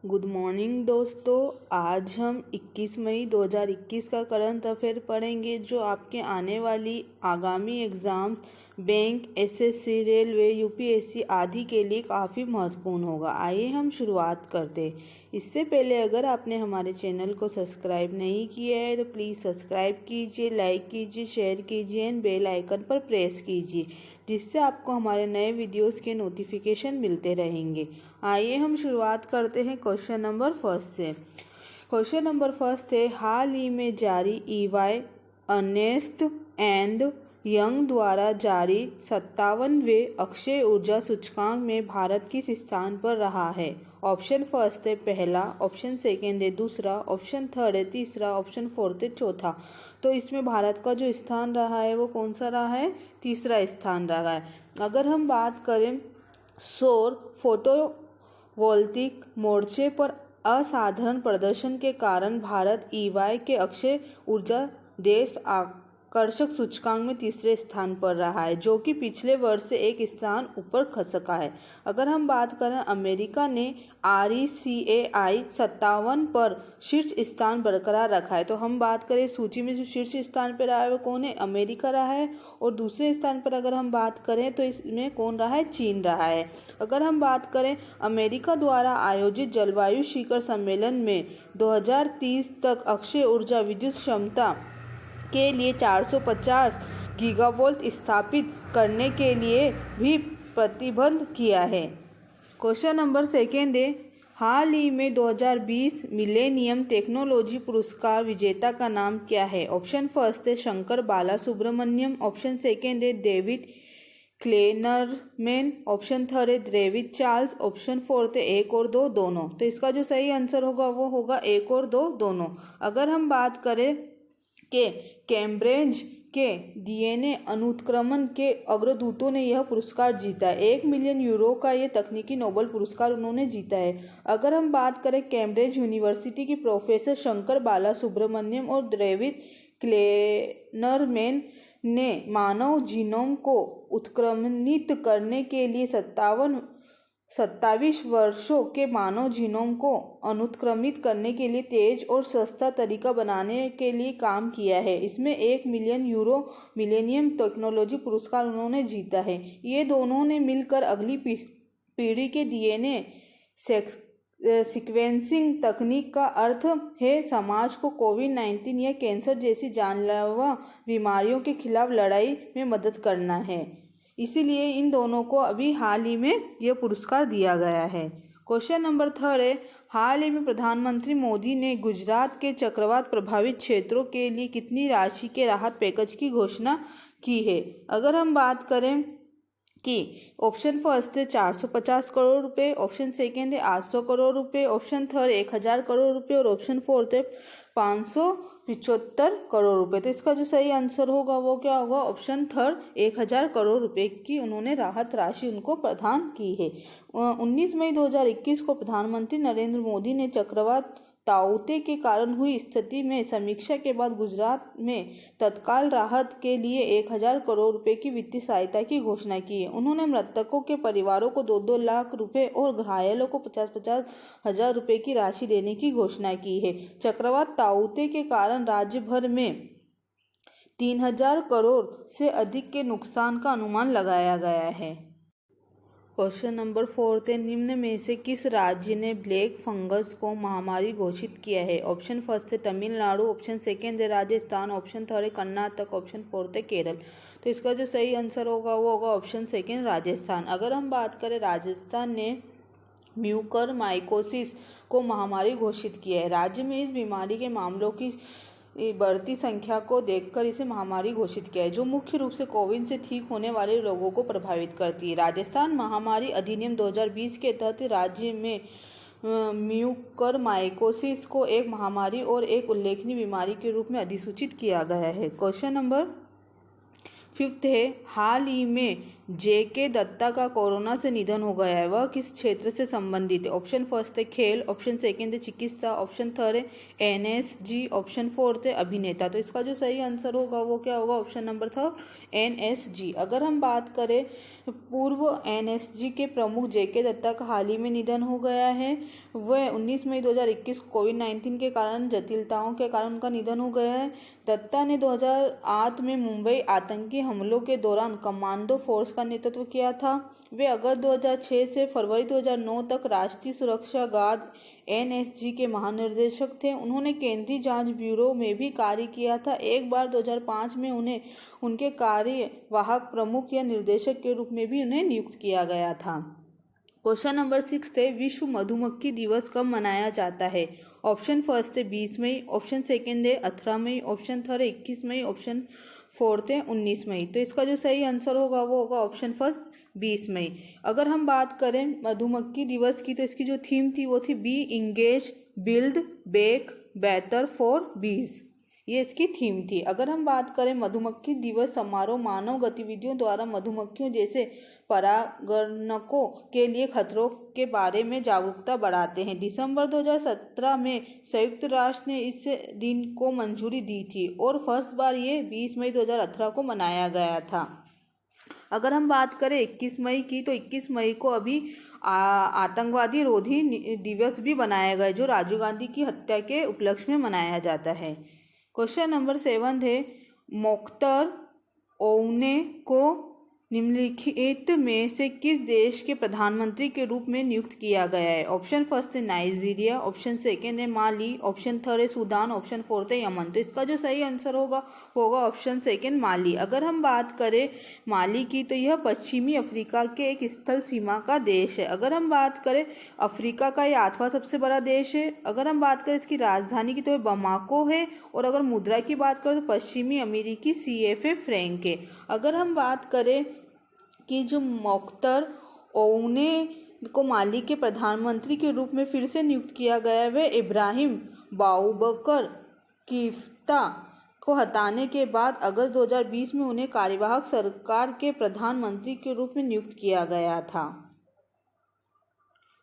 Good morning दोस्तों। आज हम 21 मई 2021 का करंट अफेयर पढ़ेंगे जो आपके आने वाली आगामी exams bank, SSC, railway, UPSC आदि के लिए काफ़ी महत्वपूर्ण होगा। आइए हम शुरुआत करते हैं। इससे पहले अगर आपने हमारे चैनल को सब्सक्राइब नहीं किया है तो प्लीज़ सब्सक्राइब कीजिए, लाइक कीजिए, शेयर कीजिए एंड बेल आइकन पर प्रेस कीजिए, जिससे आपको हमारे नए वीडियोस के नोटिफिकेशन मिलते रहेंगे। आइए हम शुरुआत करते हैं क्वेश्चन नंबर फर्स्ट से। क्वेश्चन नंबर फर्स्ट है, हाल ही में जारी EY अर्नेस्ट एंड यंग द्वारा जारी 57वें अक्षय ऊर्जा सूचकांक में भारत किस स्थान पर रहा है? ऑप्शन फर्स्ट है पहला, ऑप्शन सेकेंड है दूसरा, ऑप्शन थर्ड है तीसरा, ऑप्शन फोर्थ है चौथा। तो इसमें भारत का जो स्थान रहा है वो कौन सा रहा है? तीसरा स्थान रहा है। अगर हम बात करें सौर फोटोवोल्टिक मोर्चे पर असाधारण प्रदर्शन के कारण भारत EY के अक्षय ऊर्जा देश आकर्षक सूचकांक में तीसरे स्थान पर रहा है, जो कि पिछले वर्ष से एक स्थान ऊपर खसका है। अगर हम बात करें अमेरिका ने RECAI 57 पर शीर्ष स्थान बरकरार रखा है। तो हम बात करें सूची में जो शीर्ष स्थान पर रहा है वो कौन है? अमेरिका रहा है। और दूसरे स्थान पर अगर हम बात करें तो इसमें कौन रहा है? चीन रहा है। अगर हम बात करें अमेरिका द्वारा आयोजित जलवायु शिखर सम्मेलन में 2030 तक अक्षय ऊर्जा विद्युत क्षमता के लिए 450 गीगावोल्ट स्थापित करने के लिए भी प्रतिबद्ध किया है। क्वेश्चन नंबर सेकेंड है, हाल ही में 2020 मिलेनियम टेक्नोलॉजी पुरस्कार विजेता का नाम क्या है? ऑप्शन फर्स्ट है शंकर बालासुब्रमण्यम, ऑप्शन सेकेंड है डेविड क्लेनरमैन, ऑप्शन थर्ड है डेविड चार्ल्स, ऑप्शन फोर्थ है एक और दो दोनों। तो इसका जो सही आंसर होगा वो होगा एक और दो दोनों। अगर हम बात करें कि कैम्ब्रिज के DNA अनुत्क्रमण के अग्रदूतों ने यह पुरस्कार जीता है। 1 मिलियन यूरो का ये तकनीकी नोबेल पुरस्कार उन्होंने जीता है। अगर हम बात करें कैम्ब्रिज यूनिवर्सिटी की प्रोफेसर शंकर बालासुब्रमण्यम और डेविड क्लेनरमैन ने मानव जीनोम को उत्क्रमणित करने के लिए 27 वर्षों के मानव जीनोम को अनुत्क्रमित करने के लिए तेज और सस्ता तरीका बनाने के लिए काम किया है। इसमें 1 मिलियन यूरो मिलेनियम टेक्नोलॉजी पुरस्कार उन्होंने जीता है। ये दोनों ने मिलकर अगली पीढ़ी के DNA सीक्वेंसिंग तकनीक का अर्थ है समाज को कोविड-19 या कैंसर जैसी जानलेवा बीमारियों के खिलाफ लड़ाई में मदद करना है। इसीलिए इन दोनों को अभी हाल ही में यह पुरस्कार दिया गया है। क्वेश्चन नंबर थर्ड है, हाल ही में प्रधानमंत्री मोदी ने गुजरात के चक्रवात प्रभावित क्षेत्रों के लिए कितनी राशि के राहत पैकेज की घोषणा की है? अगर हम बात करें कि ऑप्शन फर्स्ट है 450 करोड़ रुपए, ऑप्शन सेकेंड है 800 करोड़ रुपए, ऑप्शन थर्ड 1000 करोड़ रुपए और ऑप्शन फोर्थ है 575 करोड़ रुपए। तो इसका जो सही आंसर होगा वो क्या होगा? ऑप्शन थर्ड 1000 करोड़ रुपए की उन्होंने राहत राशि उनको प्रदान की है। 19 मई 2021 को प्रधानमंत्री नरेंद्र मोदी ने चक्रवात ताउते के कारण हुई स्थिति में समीक्षा के बाद गुजरात में तत्काल राहत के लिए 1000 करोड़ रुपए की वित्तीय सहायता की घोषणा की है। उन्होंने मृतकों के परिवारों को 2-2 लाख रुपए और घायलों को 50-50 हजार रुपए की राशि देने की घोषणा की है। चक्रवात ताउते के कारण राज्य भर में 3000 करोड़ से अधिक के नुकसान का अनुमान लगाया गया है। क्वेश्चन नंबर फोर्थ है, निम्न में से किस राज्य ने ब्लैक फंगस को महामारी घोषित किया है? ऑप्शन फर्स्ट है तमिलनाडु, ऑप्शन सेकेंड है राजस्थान, ऑप्शन थर्ड है कर्नाटक, ऑप्शन फोर्थ है केरल। तो इसका जो सही आंसर होगा वो होगा ऑप्शन सेकेंड राजस्थान। अगर हम बात करें राजस्थान ने म्यूकरमाइकोसिस को महामारी घोषित किया है। राज्य में इस बीमारी के मामलों की बढ़ती संख्या को देखकर इसे महामारी घोषित किया है, जो मुख्य रूप से कोविड से ठीक होने वाले लोगों को प्रभावित करती है। राजस्थान महामारी अधिनियम 2020 के तहत राज्य में म्यूकरमाइकोसिस को एक महामारी और एक उल्लेखनीय बीमारी के रूप में अधिसूचित किया गया है। क्वेश्चन नंबर फिफ्थ है, हाल ही में JK दत्ता का कोरोना से निधन हो गया है, वह किस क्षेत्र से संबंधित है? ऑप्शन फर्स्ट है खेल, ऑप्शन सेकेंड है चिकित्सा, ऑप्शन थर्ड है NSG, ऑप्शन फोर्थ है अभिनेता। तो इसका जो सही आंसर होगा वो क्या होगा? Option number third NSG। अगर हम बात करें पूर्व एनएसजी के प्रमुख जेके दत्ता का हाल ही में निधन हो गया है। वह 19 मई 2021 को कोविड-19 के कारण जटिलताओं के कारण उनका निधन हो गया है। दत्ता ने 2008 में मुंबई आतंकी हमलों के दौरान कमांडो फोर्स का नेतृत्व किया था। वे अगस्त 2006 से फरवरी 2009 तक राष्ट्रीय सुरक्षा गार्ड एनएसजी के महानिदेशक थे। उन्होंने केंद्रीय जांच ब्यूरो में भी कार्य किया था। एक बार 2005 में उन्हें उनके कार्यवाहक प्रमुख या निर्देशक के रूप में भी उन्हें नियुक्त किया गया था। क्वेश्चन नंबर 6 है, विश्व मधुमक्खी दिवस कब मनाया जाता है? ऑप्शन फर्स्ट है 20 मई, ऑप्शन सेकेंड है 18 मई, ऑप्शन थर्ड है 21 मई, ऑप्शन फोर्थ है 19 मई। तो इसका जो सही आंसर होगा वो होगा ऑप्शन फर्स्ट 20 मई। अगर हम बात करें मधुमक्खी दिवस की तो इसकी जो थीम थी वो थी be engage build back better for bees, ये इसकी थीम थी। अगर हम बात करें मधुमक्खी दिवस समारोह मानव गतिविधियों द्वारा मधुमक्खियों जैसे परागणकों के लिए खतरों के बारे में जागरूकता बढ़ाते हैं। दिसंबर 2017 में संयुक्त राष्ट्र ने इस दिन को मंजूरी दी थी और फर्स्ट बार ये 20 मई 2018 को मनाया गया था। अगर हम बात करें 21 मई की तो 21 मई को अभी आतंकवादी रोधी दिवस भी बनाया गया जो राजीव गांधी की हत्या के उपलक्ष्य में मनाया जाता है। क्वेश्चन नंबर 7 है, मोख्तर ओउने को निम्नलिखित में से किस देश के प्रधानमंत्री के रूप में नियुक्त किया गया है? ऑप्शन फर्स्ट है नाइजीरिया, ऑप्शन सेकेंड है माली, ऑप्शन थर्ड है सूडान, ऑप्शन फोर्थ है यमन। तो इसका जो सही आंसर होगा ऑप्शन सेकेंड माली। अगर हम बात करें माली की तो यह पश्चिमी अफ्रीका के एक स्थल सीमा का देश है। अगर हम बात करें अफ्रीका का यह 8वां सबसे बड़ा देश है। अगर हम बात करें इसकी राजधानी की तो यह बमाको है और अगर मुद्रा की बात करें तो पश्चिमी अमेरिकी CFA फ्रैंक है। अगर हम बात करें कि जो मोख्तर ओउने को माली के प्रधानमंत्री के रूप में फिर से नियुक्त किया गया है वह इब्राहिम बाउबकर कीफ्ता को हटाने के बाद अगस्त 2020 में उन्हें कार्यवाहक सरकार के प्रधानमंत्री के रूप में नियुक्त किया गया था।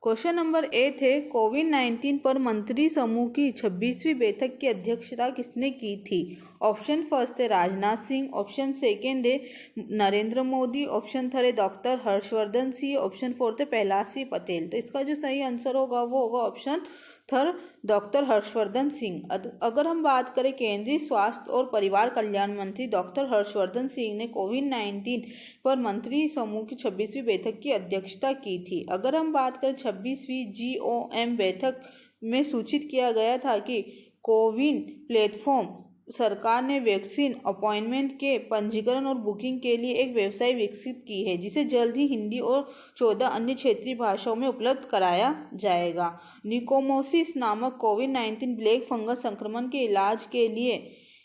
क्वेश्चन नंबर 8 है, कोविड-19 पर मंत्री समूह की 26वीं बैठक की अध्यक्षता किसने की थी? ऑप्शन फर्स्ट है राजनाथ सिंह, ऑप्शन सेकेंड है नरेंद्र मोदी, ऑप्शन थर्ड है doctor Harshvardhan Singh, option fourth है प्रहलाद सिंह पटेल। तो इसका जो सही आंसर होगा वो होगा option third doctor Harshvardhan Singh. अगर हम बात करें केंद्रीय स्वास्थ्य और परिवार कल्याण मंत्री डॉक्टर हर्षवर्धन सिंह ने कोविड-19 पर मंत्री समूह की 26वीं बैठक की अध्यक्षता की थी। अगर हम बात करें 26वीं GOM बैठक में सूचित किया गया था कि कोविन प्लेटफॉर्म सरकार ने वैक्सीन अपॉइंटमेंट के पंजीकरण और बुकिंग के लिए एक वेबसाइट विकसित की है जिसे जल्द ही हिंदी और 14 अन्य क्षेत्रीय भाषाओं में उपलब्ध कराया जाएगा। निकोमोसिस नामक कोविड-19 ब्लैक फंगस संक्रमण के इलाज के लिए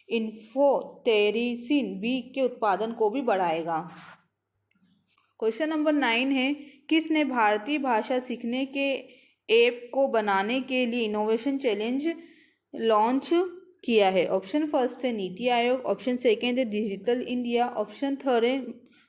इन्फोटेरिसिन B के उत्पादन को भी बढ़ाएगा। क्वेश्चन नंबर 9 है, किसने भारतीय भाषा सीखने के ऐप को बनाने के लिए इनोवेशन चैलेंज लॉन्च किया है? ऑप्शन फर्स्ट है नीति आयोग, ऑप्शन सेकेंड है डिजिटल इंडिया, ऑप्शन थर्ड है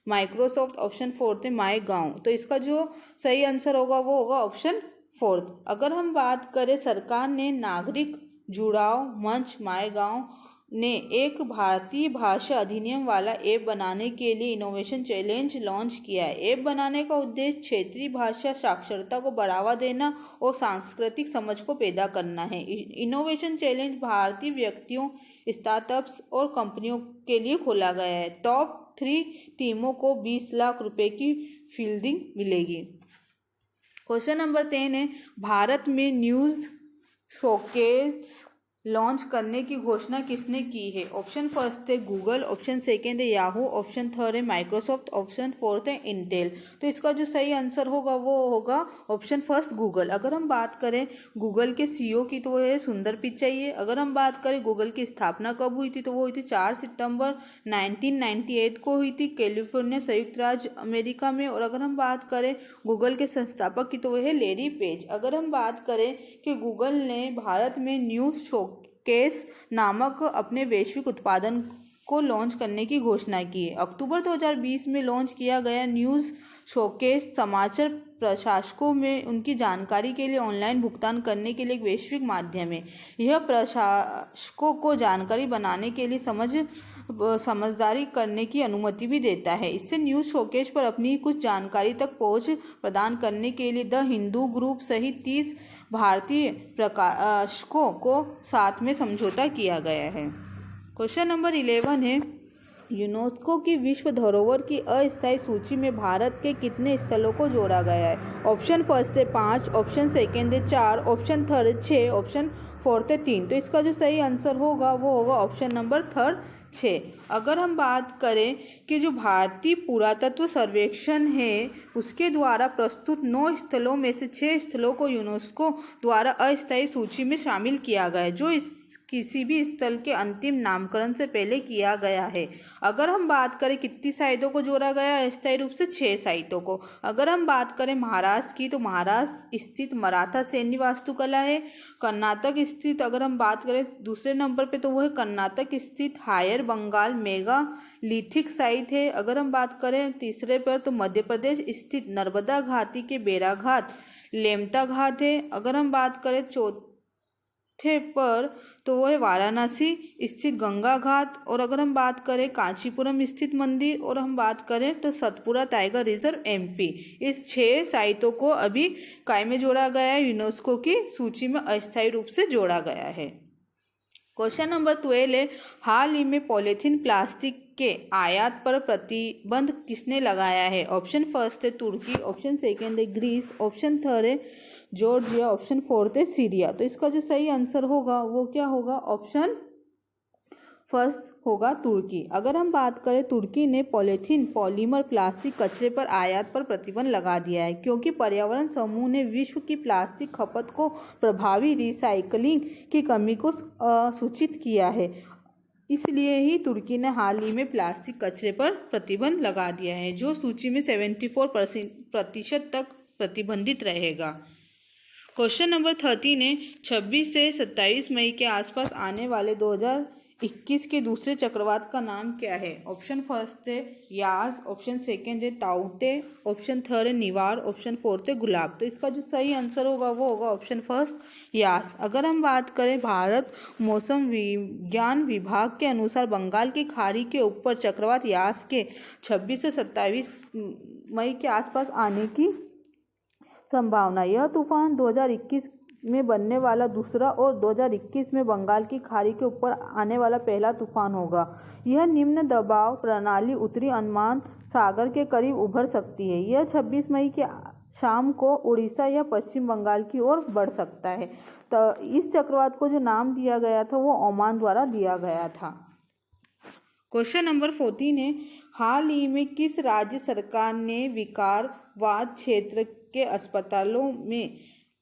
माइक्रोसॉफ्ट, ऑप्शन फोर्थ है माई गाँव। तो इसका जो सही आंसर होगा वो होगा ऑप्शन फोर्थ। अगर हम बात करें सरकार ने नागरिक जुड़ाव मंच माई गाँव ने एक भारतीय भाषा अधिनियम वाला ऐप बनाने के लिए इनोवेशन चैलेंज लॉन्च किया है। ऐप बनाने का उद्देश्य क्षेत्रीय भाषा साक्षरता को बढ़ावा देना और सांस्कृतिक समझ को पैदा करना है। इनोवेशन चैलेंज भारतीय व्यक्तियों, स्टार्टअप्स और कंपनियों के लिए खोला गया है। टॉप 3 टीमों को 20 लाख रुपए की फंडिंग मिलेगी। क्वेश्चन नंबर 10 है, भारत में न्यूज़ शोकेस लॉन्च करने की घोषणा किसने की है? ऑप्शन फर्स्ट है गूगल, ऑप्शन सेकेंड है याहू, ऑप्शन थर्ड है माइक्रोसॉफ्ट, ऑप्शन फोर्थ है इंटेल। तो इसका जो सही आंसर होगा वो होगा ऑप्शन फर्स्ट गूगल। अगर हम बात करें गूगल के CEO की तो वो है सुंदर पिचाई है। अगर हम बात करें गूगल की स्थापना कब हुई थी तो वो हुई थी 4 सितंबर 1998 को हुई थी कैलिफोर्निया संयुक्त राज्य अमेरिका में। और अगर हम बात करें गूगल के संस्थापक की तो वो है लैरी पेज। अगर हम बात करें कि गूगल ने भारत में न्यूज़ शोकेस नामक अपने वैश्विक उत्पादन को लॉन्च करने की घोषणा की है। अक्टूबर 2020 में लॉन्च किया गया न्यूज़ शोकेस समाचार प्रशासकों में उनकी जानकारी के लिए ऑनलाइन भुगतान करने के लिए एक वैश्विक माध्यम है। यह प्रशासकों को जानकारी बनाने के लिए समझदारी करने की अनुमति भी देता है। इससे न्यूज़ शोकेस पर अपनी कुछ जानकारी तक पहुंच प्रदान करने के लिए द हिंदू ग्रुप सहित 30 भारतीय प्रकाशकों को साथ में समझौता किया गया है। क्वेश्चन नंबर 11 है, यूनेस्को की विश्व धरोहर की अस्थायी सूची में भारत के कितने स्थलों को जोड़ा गया है? ऑप्शन फर्स्ट है 5, ऑप्शन सेकेंड है 4, ऑप्शन थर्ड 6, ऑप्शन फोर्थ है 3। तो इसका जो सही आंसर होगा वो होगा ऑप्शन नंबर थर्ड 6। अगर हम बात करें कि जो भारतीय पुरातत्व सर्वेक्षण है उसके द्वारा प्रस्तुत 9 स्थलों में से 6 स्थलों को यूनेस्को द्वारा अस्थायी सूची में शामिल किया गया है, जो किसी भी स्थल के अंतिम नामकरण से पहले किया गया है। अगर हम बात करें कितनी साइटों को जोड़ा गया है अस्थायी रूप से 6 साइटों को। अगर हम बात करें महाराष्ट्र की तो महाराष्ट्र स्थित मराठा सैन्य वास्तुकला है। कर्नाटक स्थित अगर हम बात करें दूसरे नंबर पे तो वो है कर्नाटक स्थित हायर बंगाल मेगालिथिक साइट है। अगर हम बात करें तीसरे पर तो मध्य प्रदेश स्थित नर्मदा घाटी के बेराघाट लेमता घाट है। अगर हम बात करें चौथे पर तो वो है वाराणसी स्थित गंगा घाट। और अगर हम बात करें कांचीपुरम स्थित मंदिर और हम बात करें तो सतपुरा टाइगर रिजर्व एमपी। इस 6 साइटों को अभी काय में जोड़ा गया है, यूनेस्को की सूची में अस्थायी रूप से जोड़ा गया है। क्वेश्चन नंबर 12 है, हाल ही में पॉलीथीन प्लास्टिक के आयात पर प्रतिबंध किसने लगाया है? ऑप्शन फर्स्ट है तुर्की, ऑप्शन सेकेंड है ग्रीस, ऑप्शन थर्ड है जॉर्जिया, ऑप्शन फोर्थ है सीरिया। तो इसका जो सही आंसर होगा वो क्या होगा? ऑप्शन फर्स्ट होगा तुर्की। अगर हम बात करें तुर्की ने पॉलीथीन पॉलीमर प्लास्टिक कचरे पर आयात पर प्रतिबंध लगा दिया है क्योंकि पर्यावरण समूह ने विश्व की प्लास्टिक खपत को प्रभावी रिसाइकलिंग की कमी को सूचित किया है। इसलिए ही तुर्की ने हाल ही में प्लास्टिक कचरे पर प्रतिबंध लगा दिया है, जो सूची में 74% तक प्रतिबंधित रहेगा। क्वेश्चन नंबर 13 है, 26 से 27 मई के आसपास आने वाले 2021 के दूसरे चक्रवात का नाम क्या है? ऑप्शन फर्स्ट है यास, ऑप्शन सेकेंड है ताउते, ऑप्शन थर्ड है निवार, ऑप्शन फोर्थ है गुलाब। तो इसका जो सही आंसर होगा वो होगा ऑप्शन फर्स्ट यास। अगर हम बात करें भारत मौसम विज्ञान विभाग के अनुसार बंगाल की खाड़ी के ऊपर चक्रवात यास के 26 से 27 मई के आसपास आने की संभावना। यह तूफान 2021 में बनने वाला दूसरा और 2021 में बंगाल की खाड़ी के ऊपर आने वाला पहला तूफान होगा। यह निम्न दबाव प्रणाली उत्तरी अंडमान सागर के करीब उभर सकती है। यह 26 मई के शाम को उड़ीसा या पश्चिम बंगाल की ओर बढ़ सकता है। तो इस चक्रवात को जो नाम दिया गया था वो ओमान द्वारा दिया गया था। क्वेश्चन नंबर 14 है, हाल ही में किस राज्य सरकार ने विकारवाद क्षेत्र के अस्पतालों में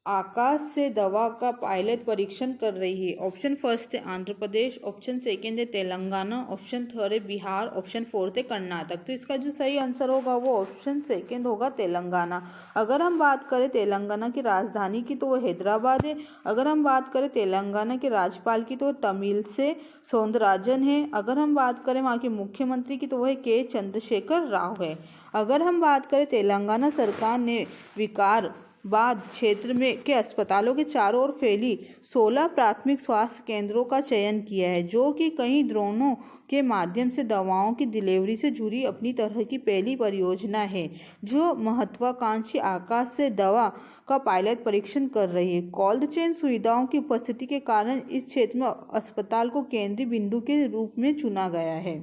आकाश से दवा का पायलट परीक्षण कर रही है? ऑप्शन फर्स्ट है आंध्र प्रदेश, ऑप्शन सेकेंड है तेलंगाना, ऑप्शन थर्ड है बिहार, ऑप्शन फोर्थ है कर्नाटक। तो इसका जो सही आंसर होगा वो ऑप्शन सेकेंड होगा तेलंगाना। अगर हम बात करें तेलंगाना की राजधानी की तो वो हैदराबाद है। अगर हम बात करें तेलंगाना के राज्यपाल की तो तमिलसाई सौंदरराजन है। अगर हम बात करें वहाँ के मुख्यमंत्री की तो वह के चंद्रशेखर राव है। अगर हम बात करें तेलंगाना सरकार ने विकारवाद क्षेत्र में के अस्पतालों के चारों ओर फैली 16 प्राथमिक स्वास्थ्य केंद्रों का चयन किया है, जो कि कई ड्रोनों के माध्यम से दवाओं की डिलीवरी से जुड़ी अपनी तरह की पहली परियोजना है, जो महत्वाकांक्षी आकाश से दवा का पायलट परीक्षण कर रही है। कोल्ड चेन सुविधाओं की उपस्थिति के कारण इस क्षेत्र में अस्पताल को केंद्रीय बिंदु के रूप में चुना गया है।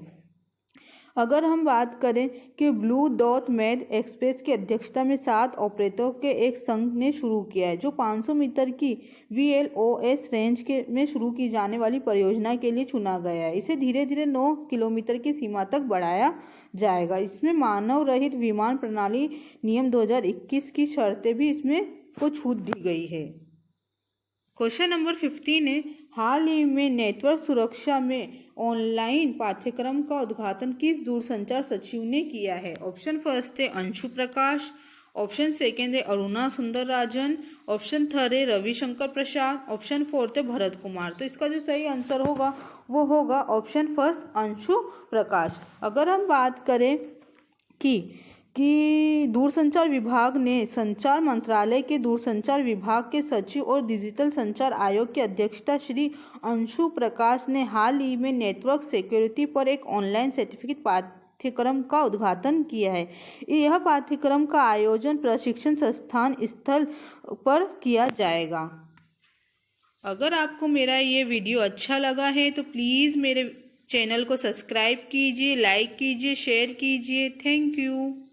अगर हम बात करें कि ब्लू डॉट मेड एक्सप्रेस की अध्यक्षता में 7 ऑपरेटरों के एक संघ ने शुरू किया है, जो 500 मीटर की VLOS रेंज में शुरू की जाने वाली परियोजना के लिए चुना गया है। इसे धीरे धीरे 9 किलोमीटर की सीमा तक बढ़ाया जाएगा। इसमें मानव रहित विमान प्रणाली नियम 2021 की शर्तें भी इसमें को छूट दी गई है। क्वेश्चन नंबर 15 है, हाल ही में नेटवर्क सुरक्षा में ऑनलाइन पाठ्यक्रम का उद्घाटन किस दूरसंचार सचिव ने किया है? ऑप्शन फर्स्ट है अंशु प्रकाश, ऑप्शन सेकेंड है अरुणा सुंदरराजन, ऑप्शन थर्ड है रविशंकर प्रसाद, ऑप्शन फोर्थ है भरत कुमार। तो इसका जो सही आंसर होगा वो होगा ऑप्शन फर्स्ट अंशु प्रकाश। अगर हम बात करें कि कि दूरसंचार विभाग ने संचार मंत्रालय के दूरसंचार विभाग के सचिव और डिजिटल संचार आयोग के अध्यक्षता श्री अंशु प्रकाश ने हाल ही में नेटवर्क सिक्योरिटी पर एक ऑनलाइन सर्टिफिकेट पाठ्यक्रम का उद्घाटन किया है। यह पाठ्यक्रम का आयोजन प्रशिक्षण संस्थान स्थल पर किया जाएगा। अगर आपको मेरा ये वीडियो अच्छा लगा है तो प्लीज़ मेरे चैनल को सब्सक्राइब कीजिए, लाइक कीजिए, शेयर कीजिए। Thank you.